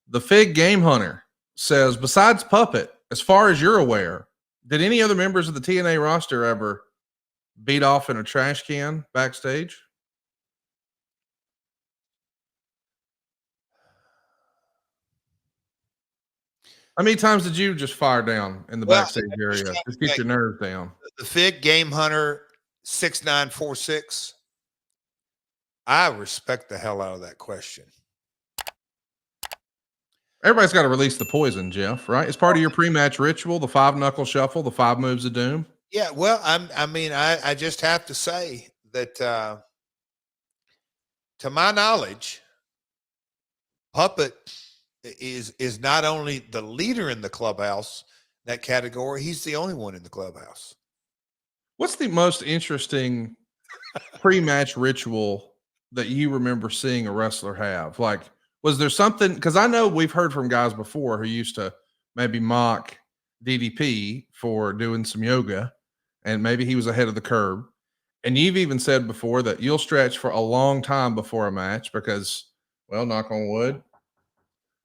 The Fig Game Hunter says, besides Puppet, as far as you're aware, did any other members of the TNA roster ever beat off in a trash can backstage? How many times did you just fire down in the backstage area? Just get your nerves down. The Fig Game Hunter 6946. I respect the hell out of that question. Everybody's got to release the poison, Jeff, right? It's part of your pre-match ritual, the 5-knuckle shuffle, the 5 moves of doom. Yeah, well, I just have to say that to my knowledge, Puppet is not only the leader in the clubhouse, that category, he's the only one in the clubhouse. What's the most interesting pre-match ritual that you remember seeing a wrestler have? Like, was there something, because I know we've heard from guys before who used to maybe mock DDP for doing some yoga, and maybe he was ahead of the curve. And you've even said before that you'll stretch for a long time before a match because, well, knock on wood,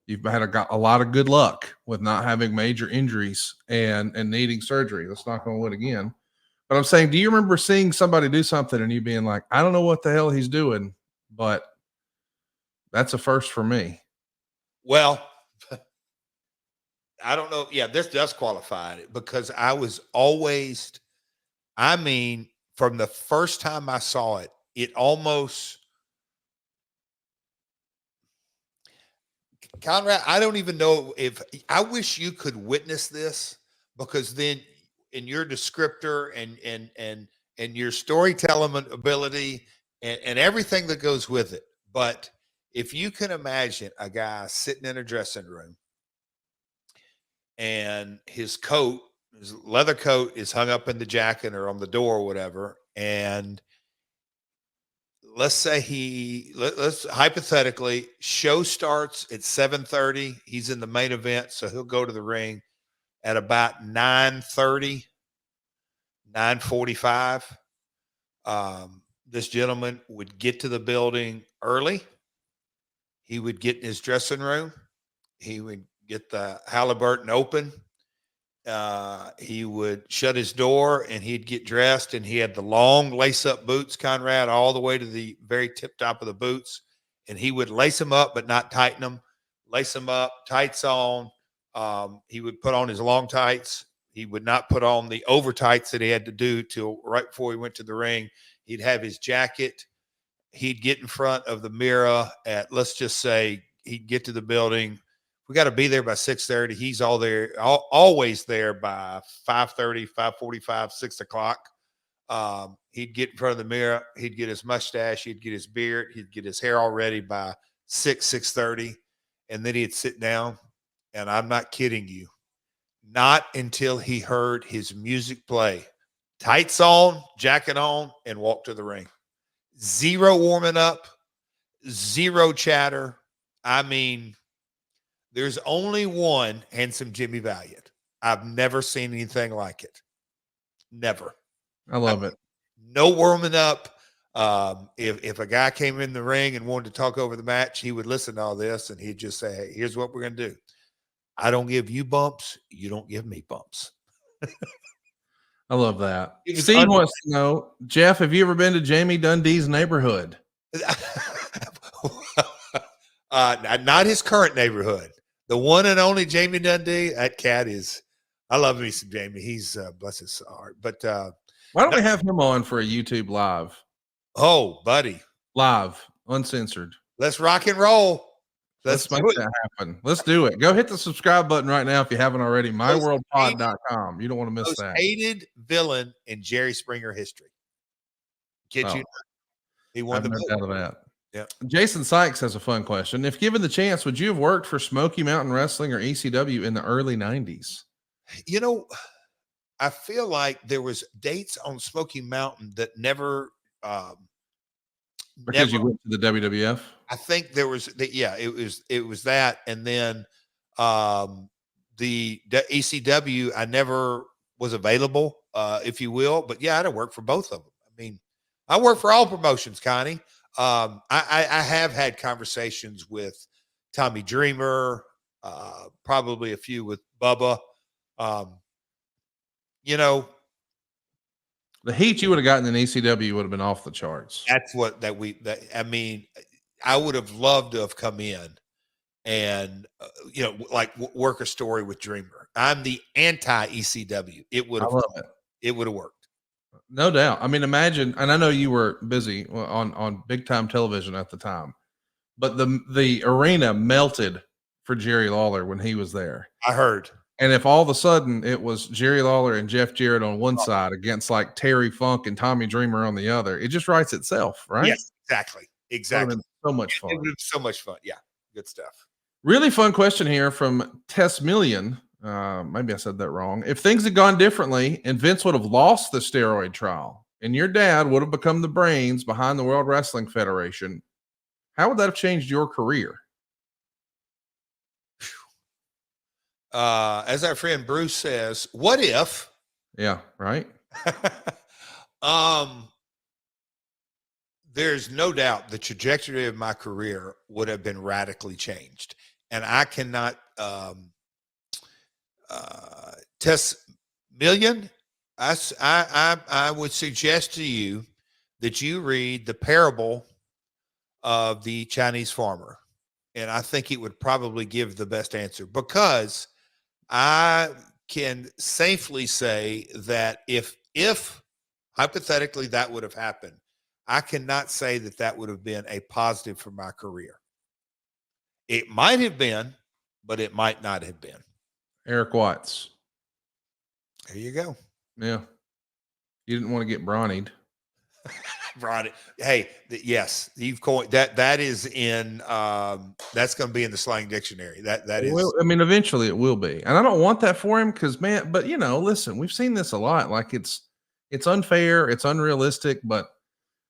you've had a lot of good luck with not having major injuries and needing surgery. Let's knock on wood again. But I'm saying, do you remember seeing somebody do something and you being like, I don't know what the hell he's doing, but that's a first for me? Well, I don't know. Yeah, this does qualify it because I was always, from the first time I saw it, it almost, Conrad, I don't even know if, I wish you could witness this, because then in your descriptor and your storytelling ability and everything that goes with it. But if you can imagine a guy sitting in a dressing room and his coat, his leather coat is hung up in the jacket or on the door or whatever. And let's say let's hypothetically, show starts at 7:30. He's in the main event. So he'll go to the ring at about 9:30, 9:45. This gentleman would get to the building early. He would get in his dressing room. He would get the Halliburton open. He would shut his door and he'd get dressed, and he had the long lace-up boots, Conrad, all the way to the very tip top of the boots. And he would lace them up but not tighten them. Lace them up, tights on. He would put on his long tights. He would not put on the over tights that he had to do till right before he went to the ring. He'd have his jacket. He'd get in front of the mirror at, let's just say, he'd get to the building. We got to be there by 6:30. He's always there by 5:30, 5:45, 6 o'clock. He'd get in front of the mirror. He'd get his mustache. He'd get his beard. He'd get his hair all ready by 6:30. And then he'd sit down. And I'm not kidding you. Not until he heard his music play. Tights on, jacket on, and walk to the ring. Zero warming up, zero chatter. There's only one handsome Jimmy Valiant. I've never seen anything like it. Never. I love it. No warming up. If a guy came in the ring and wanted to talk over the match, he would listen to all this and he'd just say, hey, here's what we're going to do. I don't give you bumps. You don't give me bumps. I love that. Steve wants to know, Jeff, have you ever been to Jamie Dundee's neighborhood? Not his current neighborhood. The one and only Jamie Dundee. That cat is, I love me some Jamie. He's bless his heart. But why don't we have him on for a YouTube live? Oh, buddy. Live, uncensored. Let's rock and roll. Let's make that happen. Let's do it. Go hit the subscribe button right now if you haven't already. MyWorldPod.com. You don't want to miss that. Hated villain in Jerry Springer history. Kid you? He won the no doubt of that. Yeah. Jason Sykes has a fun question. If given the chance, would you have worked for Smoky Mountain Wrestling or ECW in the early 90s? You know, I feel like there was dates on Smoky Mountain that never because you went to the WWF. I think there was it was that, and then the ECW I never was available, if you will, but yeah, I'd have worked for both of them. I mean, I work for all promotions, Connie. I have had conversations with Tommy Dreamer, probably a few with Bubba. You know, The heat you would have gotten in ECW would have been off the charts. that's what I mean, I would have loved to have come in and like work a story with Dreamer. I'm the anti ECW. It would I have love it. it would have worked. No doubt. I mean, imagine, and I know you were busy on big time television at the time, but the arena melted for Jerry Lawler when he was there. I heard. And if all of a sudden it was Jerry Lawler and Jeff Jarrett on one side against like Terry Funk and Tommy Dreamer on the other, it just writes itself, right? Yes, exactly. Would have been so much fun. It would have been so much fun. Yeah, good stuff. Really fun question here from Tess Million. Maybe I said that wrong. If things had gone differently and Vince would have lost the steroid trial and your dad would have become the brains behind the World Wrestling Federation, how would that have changed your career? As our friend Bruce says, what if? Yeah, right. There's no doubt the trajectory of my career would have been radically changed. And I cannot Tess Million, I would suggest to you that you read the parable of the Chinese farmer. And I think it would probably give the best answer, because I can safely say that if hypothetically that would have happened, I cannot say that that would have been a positive for my career. It might have been, but it might not have been. Eric Watts. There you go. Yeah. You didn't want to get brawnied. Brought it. Hey, yes, you've coined that. That is in. That's going to be in the slang dictionary. That is. Well, I mean, eventually it will be, and I don't want that for him because, man. But listen, we've seen this a lot. Like it's unfair, it's unrealistic. But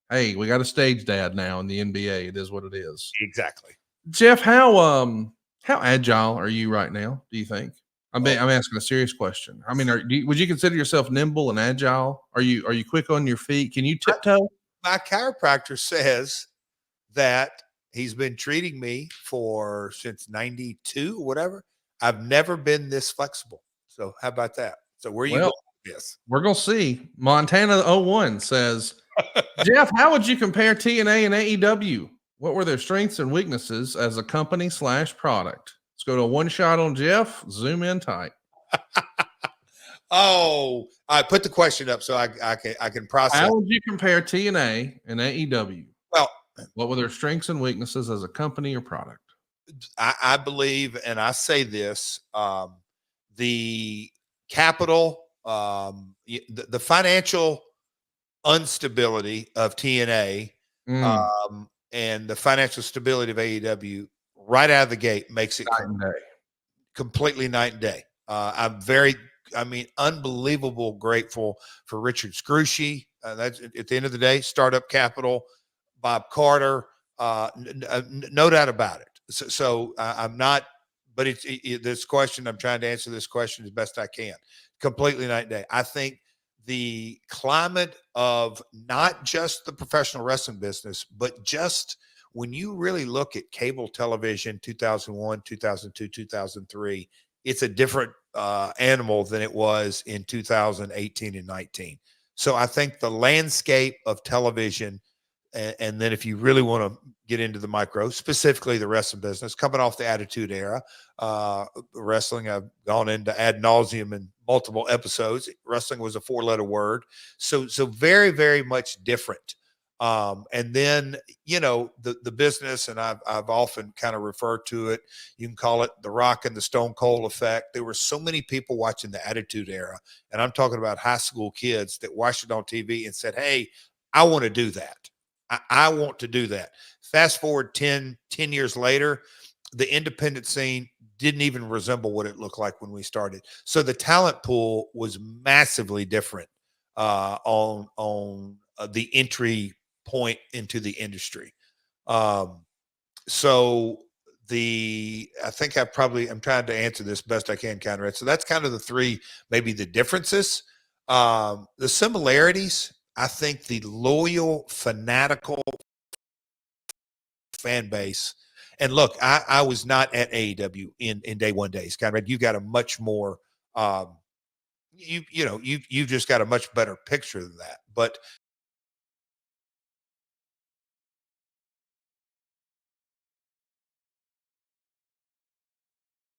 hey, we got a stage dad now in the NBA. It is what it is. Exactly. Jeff, how agile are you right now? Do you think? I'm asking a serious question. I mean, would you consider yourself nimble and agile? Are you quick on your feet? Can you tiptoe? My chiropractor says that he's been treating me since 92 or whatever. I've never been this flexible. So how about that? So where you going with this? We're going to see. Montana 01 says, Jeff, how would you compare TNA and AEW? What were their strengths and weaknesses as a company / product? Let's go to a one shot on Jeff. Zoom in tight. Oh, I put the question up so I can process. How would you compare TNA and AEW? Well, what were their strengths and weaknesses as a company or product? I believe, and I say this, the capital, the financial instability of TNA and the financial stability of AEW right out of the gate makes it completely night and day. I'm unbelievable grateful for Richard Scrushy. That's at the end of the day, startup capital, Bob Carter, no doubt about it. So I'm not, but this question, I'm trying to answer this question as best I can. Completely night and day. I think the climate of not just the professional wrestling business, but just when you really look at cable television, 2001, 2002, 2003, it's a different animal than it was in 2018 and 19. So I think the landscape of television, and then if you really want to get into the micro, specifically the wrestling business, coming off the Attitude Era, wrestling, I've gone into ad nauseum in multiple episodes. Wrestling was a 4-letter word. So very, very much different. And then, the business, and I've often kind of referred to it, you can call it the Rock and the Stone Cold effect. There were so many people watching the Attitude Era, and I'm talking about high school kids that watched it on TV and said, hey, I want to do that. I want to do that. Fast forward 10 years later, the independent scene didn't even resemble what it looked like when we started. So the talent pool was massively different on the entry point into the industry. So I think I'm trying to answer this best I can, Conrad. So that's kind of the three, maybe the differences. The similarities, I think the loyal, fanatical fan base And look, I was not at AEW in day one days, Conrad. You got a much more, you've just got a much better picture than that. But